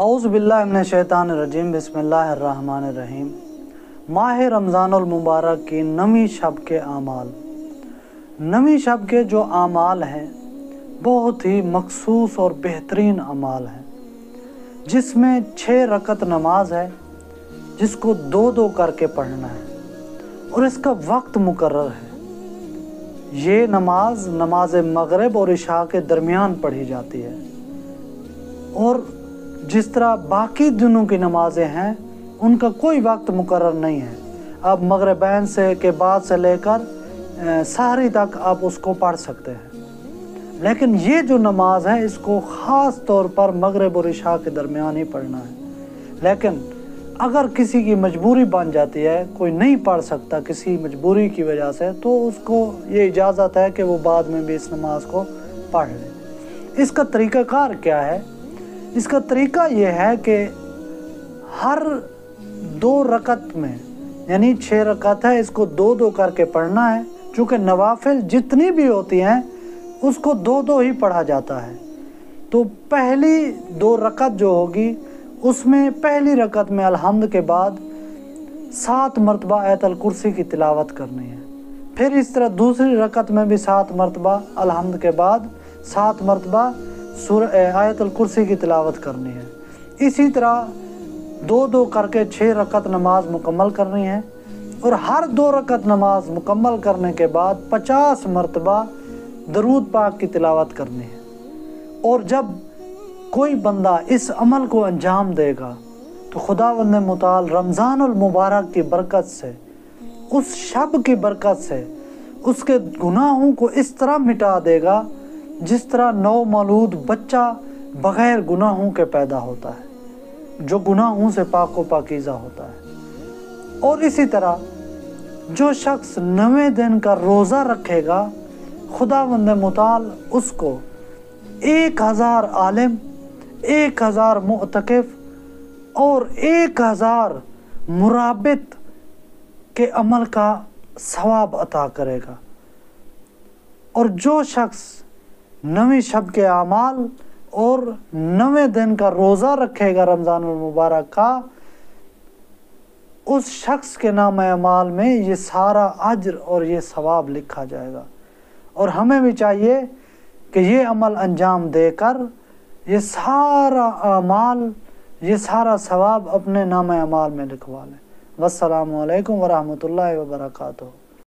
اعوذ باللہ من الشیطان الرجیم بسم اللہ الرحمن الرحیم۔ ماہ رمضان المبارک کی نویں شب کے اعمال۔ نویں شب کے جو اعمال ہیں بہت ہی مخصوص اور بہترین اعمال ہیں، جس میں 6 رکعت نماز ہے جس کو 2 کر کے پڑھنا ہے اور اس کا وقت مقرر ہے۔ یہ نماز مغرب اور عشاء کے درمیان پڑھی جاتی ہے، اور جس طرح باقی دنوں کی نمازیں ہیں ان کا کوئی وقت مقرر نہیں ہے۔ آپ مغربین کے بعد سے لے کر سحری تک آپ اس کو پڑھ سکتے ہیں، لیکن یہ جو نماز ہے اس کو خاص طور پر مغرب اور عشاء کے درمیان ہی پڑھنا ہے۔ لیکن اگر کسی کی مجبوری بن جاتی ہے، کوئی نہیں پڑھ سکتا کسی مجبوری کی وجہ سے، تو اس کو یہ اجازت ہے کہ وہ بعد میں بھی اس نماز کو پڑھ لے۔ اس کا طریقہ کار کیا ہے؟ اس کا طریقہ یہ ہے کہ ہر 2 رکعت میں، یعنی 6 رکعت ہے، اس کو 2 کر کے پڑھنا ہے۔ چونکہ نوافل جتنی بھی ہوتی ہیں اس کو 2 ہی پڑھا جاتا ہے، تو پہلی 2 رکعت جو ہوگی اس میں پہلی رکعت میں الحمد کے بعد 7 مرتبہ آیت الکرسی کی تلاوت کرنی ہے۔ پھر اس طرح دوسری رکعت میں بھی 7 مرتبہ الحمد کے بعد 7 مرتبہ آیت الکرسی کی تلاوت کرنی ہے۔ اسی طرح 2 کر کے 6 رکعت نماز مکمل کرنی ہے، اور ہر 2 رکعت نماز مکمل کرنے کے بعد 50 مرتبہ درود پاک کی تلاوت کرنی ہے۔ اور جب کوئی بندہ اس عمل کو انجام دے گا تو خداوند متعال رمضان المبارک کی برکت سے، اس شب کی برکت سے اس کے گناہوں کو اس طرح مٹا دے گا جس طرح نو مولود بچہ بغیر گناہوں کے پیدا ہوتا ہے، جو گناہوں سے پاک و پاکیزہ ہوتا ہے۔ اور اسی طرح جو شخص 9 دن کا روزہ رکھے گا، خداوند متعال اس کو 1000 عالم، 1000 معتکف اور 1000 مرابط کے عمل کا ثواب عطا کرے گا۔ اور جو شخص 9ویں شب کے اعمال اور 9 دن کا روزہ رکھے گا رمضان المبارک کا، اس شخص کے نام اعمال میں یہ سارا اجر اور یہ ثواب لکھا جائے گا۔ اور ہمیں بھی چاہیے کہ یہ عمل انجام دے کر یہ سارا اعمال، یہ سارا ثواب اپنے نام اعمال میں لکھوا لیں۔ والسلام علیکم ورحمۃ اللہ وبرکاتہ۔